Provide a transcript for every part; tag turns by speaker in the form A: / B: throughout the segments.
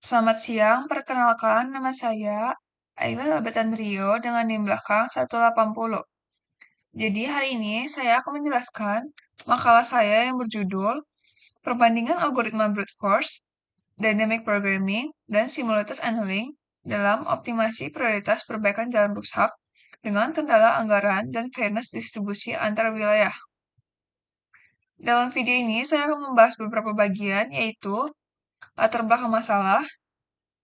A: Selamat siang, perkenalkan nama saya Aila Albertandrio dengan NIM belakang 180. Jadi hari ini saya akan menjelaskan makalah saya yang berjudul Perbandingan Algoritma Brute Force, Dynamic Programming, dan Simulated Annealing dalam optimasi prioritas perbaikan jalan rusak dengan kendala anggaran dan fairness distribusi antar wilayah. Dalam video ini saya akan membahas beberapa bagian yaitu latar belakang masalah,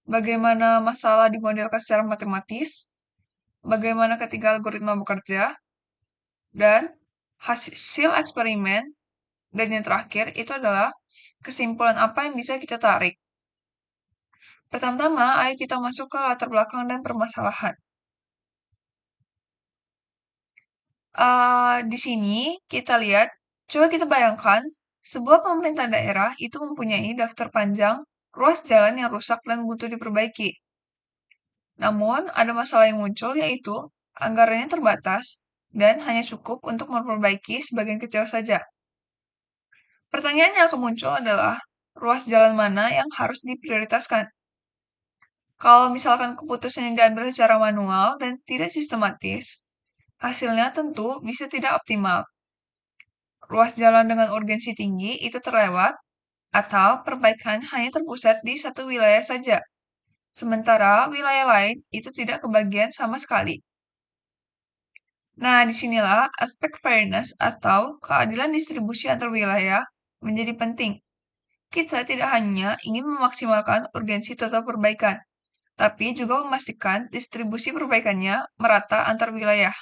A: bagaimana masalah dimodelkan secara matematis, bagaimana ketiga algoritma bekerja, dan hasil eksperimen, dan yang terakhir itu adalah kesimpulan apa yang bisa kita tarik. Pertama-tama, ayo kita masuk ke latar belakang dan permasalahan. Di sini kita lihat, coba kita bayangkan, sebuah pemerintah daerah itu mempunyai daftar panjang ruas jalan yang rusak dan butuh diperbaiki. Namun, ada masalah yang muncul yaitu anggarannya terbatas dan hanya cukup untuk memperbaiki sebagian kecil saja. Pertanyaan yang akan muncul adalah, ruas jalan mana yang harus diprioritaskan? Kalau misalkan keputusan yang diambil secara manual dan tidak sistematis, hasilnya tentu bisa tidak optimal. Ruas jalan dengan urgensi tinggi itu terlewat, atau perbaikan hanya terpusat di satu wilayah saja, sementara wilayah lain itu tidak kebagian sama sekali. Nah, disinilah aspek fairness atau keadilan distribusi antar wilayah menjadi penting. Kita tidak hanya ingin memaksimalkan urgensi total perbaikan, tapi juga memastikan distribusi perbaikannya merata antar wilayah.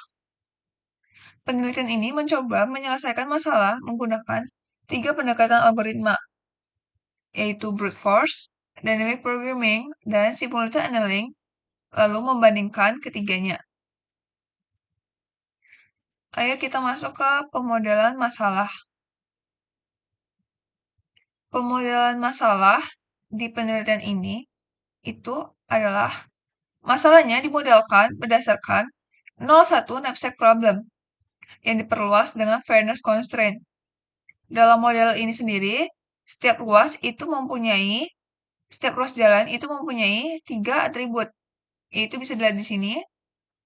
A: Penelitian ini mencoba menyelesaikan masalah menggunakan 3 pendekatan algoritma, yaitu brute force, dynamic programming, dan simulated annealing, lalu membandingkan ketiganya. Ayo kita masuk ke pemodelan masalah. Pemodelan masalah di penelitian ini itu adalah masalahnya dimodelkan berdasarkan 01 knapsack problem yang diperluas dengan fairness constraint. Dalam model ini sendiri, setiap ruas jalan itu mempunyai 3 atribut, yaitu bisa dilihat di sini.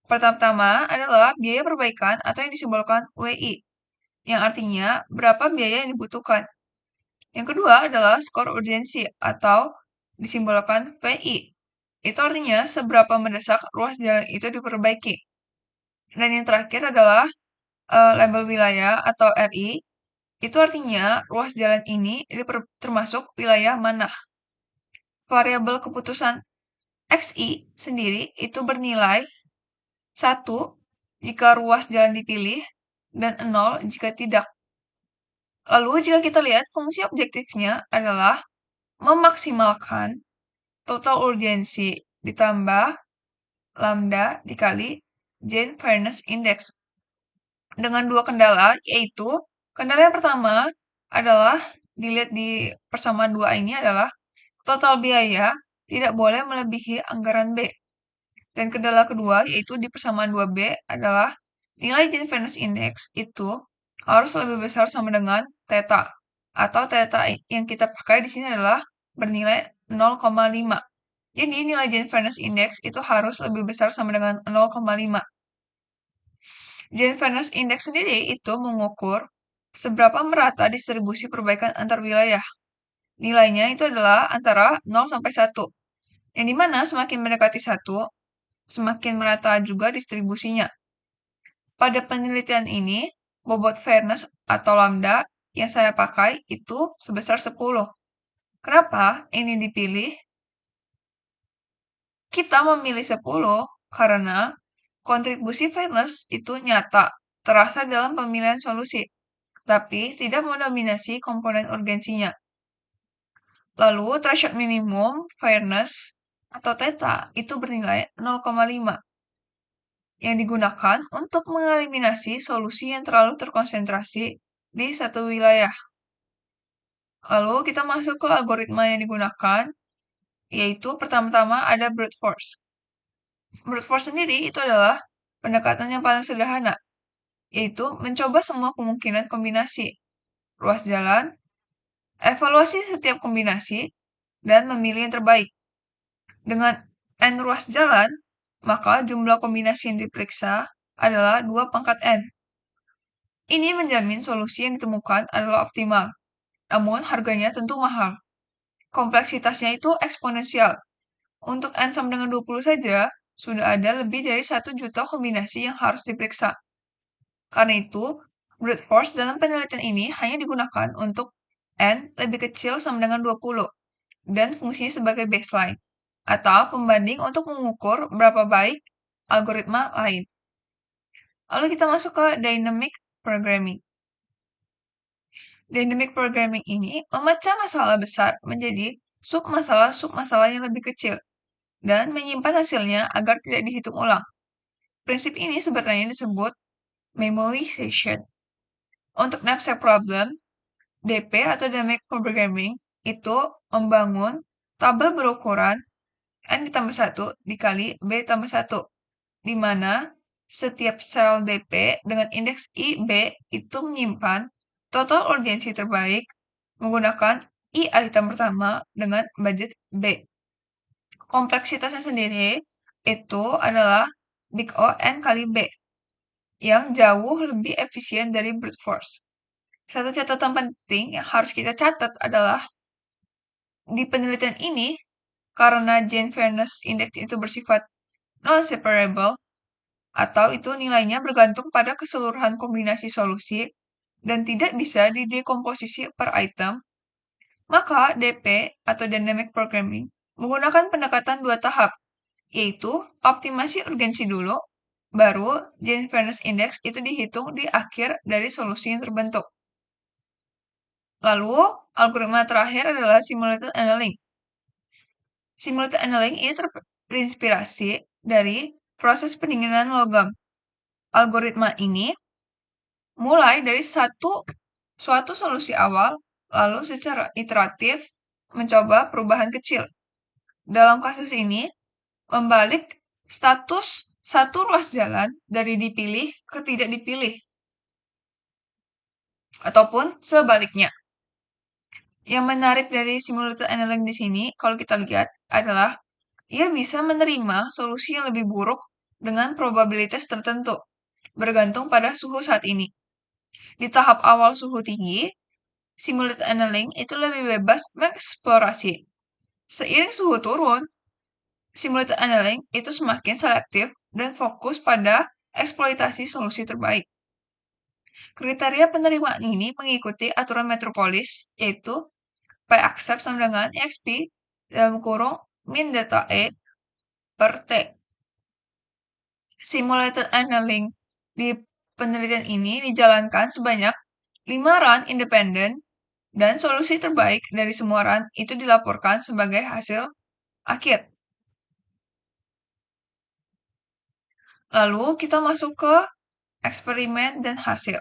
A: Pertama-tama adalah biaya perbaikan atau yang disimbolkan WI, yang artinya berapa biaya yang dibutuhkan. Yang kedua adalah skor urgensi atau disimbolkan PI. Itu artinya seberapa mendesak ruas jalan itu diperbaiki. Dan yang terakhir adalah label wilayah atau RI. Itu artinya ruas jalan ini termasuk wilayah mana. Variabel keputusan XI sendiri itu bernilai 1 jika ruas jalan dipilih dan 0 jika tidak. Lalu jika kita lihat fungsi objektifnya adalah memaksimalkan total urgensi ditambah lambda dikali Jane Fairness Index. Dengan 2 kendala, yaitu kendala yang pertama adalah dilihat di persamaan 2 ini adalah total biaya tidak boleh melebihi anggaran B. Dan kendala kedua, yaitu di persamaan 2B adalah nilai Jane Fairness Index itu harus lebih besar sama dengan theta. Atau theta yang kita pakai di sini adalah bernilai 0,5. Jadi nilai Jane Fairness Index itu harus lebih besar sama dengan 0,5. Jane Fairness Index sendiri itu mengukur seberapa merata distribusi perbaikan antar wilayah. Nilainya itu adalah antara 0 sampai 1. Yang dimana semakin mendekati 1, semakin merata juga distribusinya. Pada penelitian ini, bobot fairness atau lambda yang saya pakai itu sebesar 10. Kenapa ini dipilih? Kita memilih 10 karena kontribusi fairness itu nyata, terasa dalam pemilihan solusi, tapi tidak mendominasi komponen urgensinya. Lalu, threshold minimum fairness atau theta itu bernilai 0,5 yang digunakan untuk mengeliminasi solusi yang terlalu terkonsentrasi di satu wilayah. Lalu kita masuk ke algoritma yang digunakan, yaitu pertama-tama ada brute force. Brute force sendiri itu adalah pendekatan yang paling sederhana, yaitu mencoba semua kemungkinan kombinasi ruas jalan, evaluasi setiap kombinasi, dan memilih yang terbaik. Dengan N ruas jalan, maka jumlah kombinasi yang diperiksa adalah 2 pangkat N. Ini menjamin solusi yang ditemukan adalah optimal, namun harganya tentu mahal. Kompleksitasnya itu eksponensial. Untuk N sama dengan 20 saja, sudah ada lebih dari 1 juta kombinasi yang harus diperiksa. Karena itu, brute force dalam penelitian ini hanya digunakan untuk N lebih kecil sama dengan 20 dan fungsinya sebagai baseline atau pembanding untuk mengukur berapa baik algoritma lain. Lalu kita masuk ke dynamic programming. Dynamic programming ini memecah masalah besar menjadi sub-masalah yang lebih kecil dan menyimpan hasilnya agar tidak dihitung ulang. Prinsip ini sebenarnya disebut memoization. Untuk knapsack problem, DP atau dynamic programming itu membangun tabel berukuran N ditambah 1 dikali B tambah 1, di mana setiap sel DP dengan indeks IB itu menyimpan total urgensi terbaik menggunakan I item pertama dengan budget B. Kompleksitasnya sendiri itu adalah big O N kali B, yang jauh lebih efisien dari brute force. Satu catatan penting yang harus kita catat adalah di penelitian ini, karena Gene Fairness Index itu bersifat non-separable, atau itu nilainya bergantung pada keseluruhan kombinasi solusi dan tidak bisa didekomposisi per item, maka DP atau Dynamic Programming menggunakan pendekatan 2 tahap, yaitu optimasi urgensi dulu, baru Gene Fairness Index itu dihitung di akhir dari solusi yang terbentuk. Lalu, algoritma terakhir adalah simulated annealing. Simulated annealing ini terinspirasi dari proses pendinginan logam. Algoritma ini mulai dari suatu solusi awal, lalu secara iteratif mencoba perubahan kecil. Dalam kasus ini, membalik status satu ruas jalan dari dipilih ke tidak dipilih, ataupun sebaliknya. Yang menarik dari simulated annealing di sini, kalau kita lihat, adalah ia bisa menerima solusi yang lebih buruk dengan probabilitas tertentu, bergantung pada suhu saat ini. Di tahap awal suhu tinggi, simulated annealing itu lebih bebas mengeksplorasi. Seiring suhu turun, simulated annealing itu semakin selektif dan fokus pada eksploitasi solusi terbaik. Kriteria penerimaan ini mengikuti aturan metropolis, yaitu P accept sama dengan XP dalam kurung min data E per T. Simulated annealing di penelitian ini dijalankan sebanyak 5 run independen dan solusi terbaik dari semua run itu dilaporkan sebagai hasil akhir. Lalu kita masuk ke eksperimen dan hasil.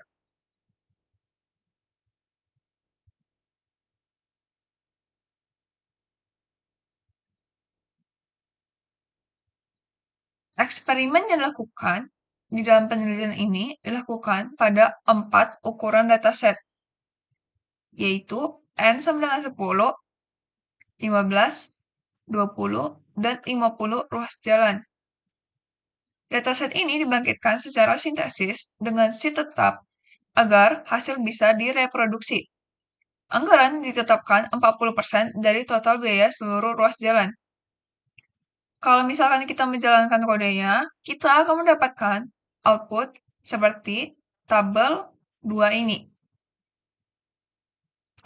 A: Eksperimen yang dilakukan di dalam penelitian ini dilakukan pada 4 ukuran dataset, yaitu N sama dengan 10, 15, 20, dan 50 ruas jalan. Dataset ini dibangkitkan secara sintesis dengan seed tetap agar hasil bisa direproduksi. Anggaran ditetapkan 40% dari total biaya seluruh ruas jalan. Kalau misalkan kita menjalankan kodenya, kita akan mendapatkan output seperti tabel 2 ini.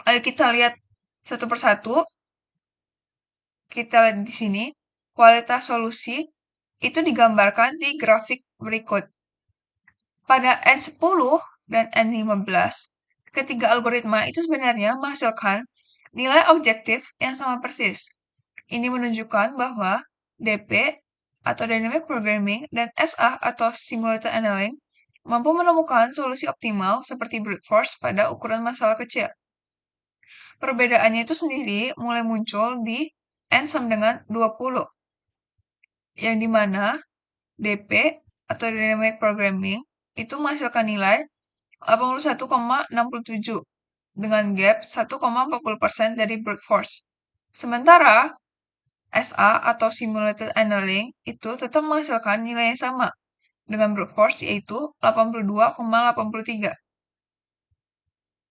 A: Ayo kita lihat satu persatu. Kita lihat di sini, kualitas solusi itu digambarkan di grafik berikut. Pada N10 dan N15, ketiga algoritma itu sebenarnya menghasilkan nilai objektif yang sama persis. Ini menunjukkan bahwa DP atau Dynamic Programming dan SA atau Simulated Annealing mampu menemukan solusi optimal seperti brute force pada ukuran masalah kecil. Perbedaannya itu sendiri mulai muncul di N sama dengan 20, yang dimana DP atau Dynamic Programming itu menghasilkan nilai 81,67 dengan gap 1,40% dari brute force. Sementara SA atau Simulated Annealing itu tetap menghasilkan nilai yang sama dengan brute force yaitu 82,83.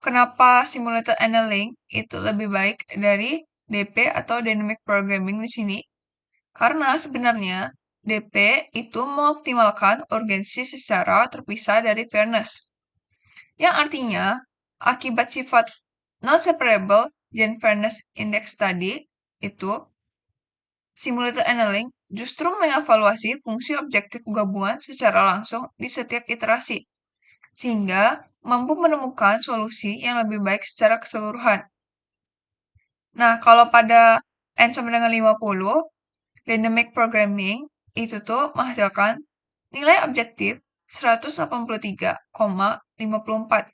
A: Kenapa Simulated Annealing itu lebih baik dari DP atau Dynamic Programming di sini? Karena sebenarnya DP itu mengoptimalkan urgensi secara terpisah dari fairness. Yang artinya, akibat sifat non-separable Gen Fairness Index tadi, itu Simulated Annealing justru mengevaluasi fungsi objektif gabungan secara langsung di setiap iterasi, sehingga mampu menemukan solusi yang lebih baik secara keseluruhan. Nah, kalau pada N sama dengan 50, Dynamic Programming itu tuh menghasilkan nilai objektif 183,54,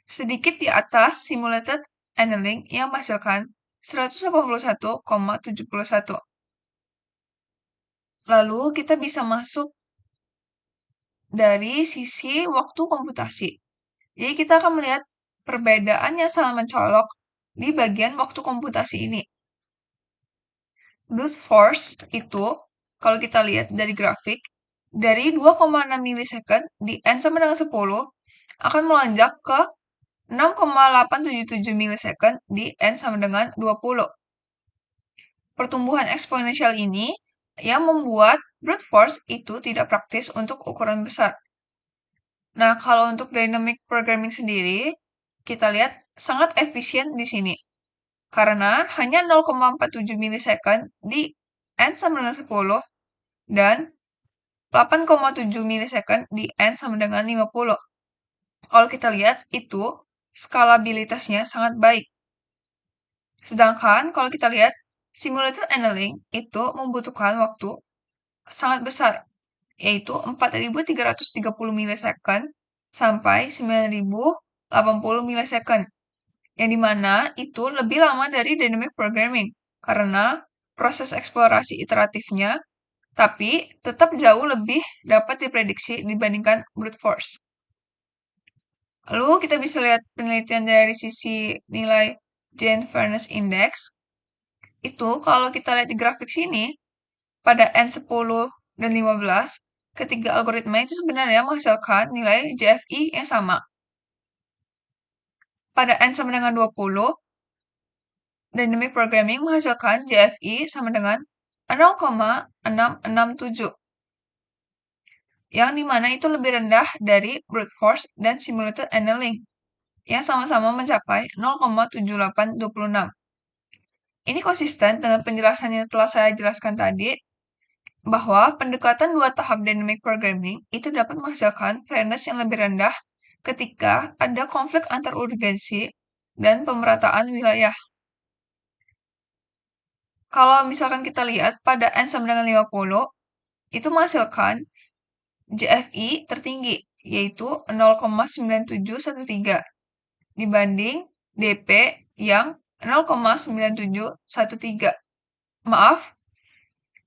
A: sedikit di atas Simulated Annealing yang menghasilkan 181,71. Lalu kita bisa masuk dari sisi waktu komputasi. Jadi kita akan melihat perbedaan yang sangat mencolok di bagian waktu komputasi ini. Brute force itu, kalau kita lihat dari grafik, dari 2,6 milisecond di N sama dengan 10 akan melonjak ke 6,877 milisecond di N sama dengan 20. Pertumbuhan eksponensial ini yang membuat brute force itu tidak praktis untuk ukuran besar. Nah, kalau untuk dynamic programming sendiri, kita lihat sangat efisien di sini. Karena hanya 0,47 milisecond di N sama dengan 10 dan 8,7 milisecond di N sama dengan 50. Kalau kita lihat, itu skalabilitasnya sangat baik. Sedangkan kalau kita lihat, simulated annealing itu membutuhkan waktu sangat besar, yaitu 4.330 milisecond sampai 9.080 milisecond, yang dimana itu lebih lama dari dynamic programming, karena proses eksplorasi iteratifnya, tapi tetap jauh lebih dapat diprediksi dibandingkan brute force. Lalu kita bisa lihat penelitian dari sisi nilai Gen Fairness Index. Itu kalau kita lihat di grafik sini, pada N10 dan 15, ketiga algoritma itu sebenarnya menghasilkan nilai JFI yang sama. Pada N sama dengan 20, Dynamic Programming menghasilkan JFI sama dengan 0,667, yang dimana itu lebih rendah dari brute force dan simulated annealing, yang sama-sama mencapai 0,7826. Ini konsisten dengan penjelasan yang telah saya jelaskan tadi, bahwa pendekatan dua tahap dynamic programming itu dapat menghasilkan fairness yang lebih rendah ketika ada konflik antar urgensi dan pemerataan wilayah. Kalau misalkan kita lihat pada N sama dengan 50, itu menghasilkan JFI tertinggi, yaitu 0,9713, dibanding DP yang 0,9713. Maaf,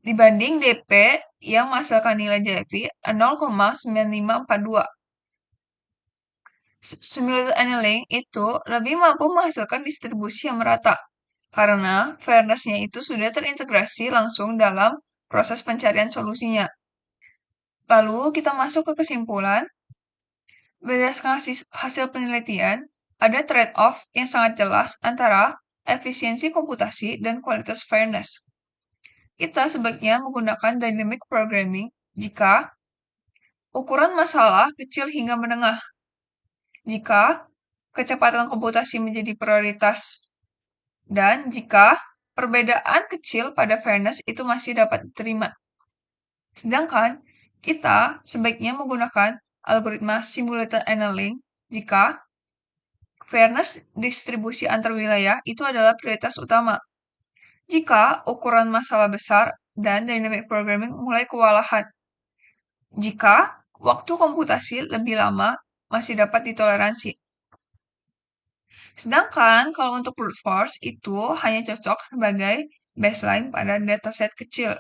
A: dibanding DP yang menghasilkan nilai JFI 0,9542. Simulated annealing itu lebih mampu menghasilkan distribusi yang merata, karena fairness-nya itu sudah terintegrasi langsung dalam proses pencarian solusinya. Lalu kita masuk ke kesimpulan. Berdasarkan hasil penelitian, ada trade-off yang sangat jelas antara efisiensi komputasi dan kualitas fairness. Kita sebaiknya menggunakan dynamic programming jika ukuran masalah kecil hingga menengah, jika kecepatan komputasi menjadi prioritas, dan jika perbedaan kecil pada fairness itu masih dapat diterima. Sedangkan kita sebaiknya menggunakan algoritma simulated annealing jika fairness distribusi antar wilayah itu adalah prioritas utama. Jika ukuran masalah besar dan dynamic programming mulai kewalahan. Jika waktu komputasi lebih lama masih dapat ditoleransi. Sedangkan kalau untuk brute force itu hanya cocok sebagai baseline pada dataset kecil.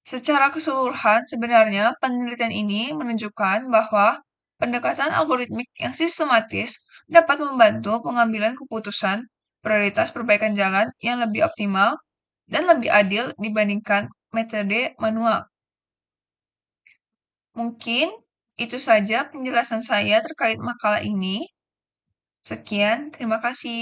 A: Secara keseluruhan, sebenarnya penelitian ini menunjukkan bahwa pendekatan algoritmik yang sistematis dapat membantu pengambilan keputusan prioritas perbaikan jalan yang lebih optimal dan lebih adil dibandingkan metode manual. Mungkin itu saja penjelasan saya terkait makalah ini. Sekian, terima kasih.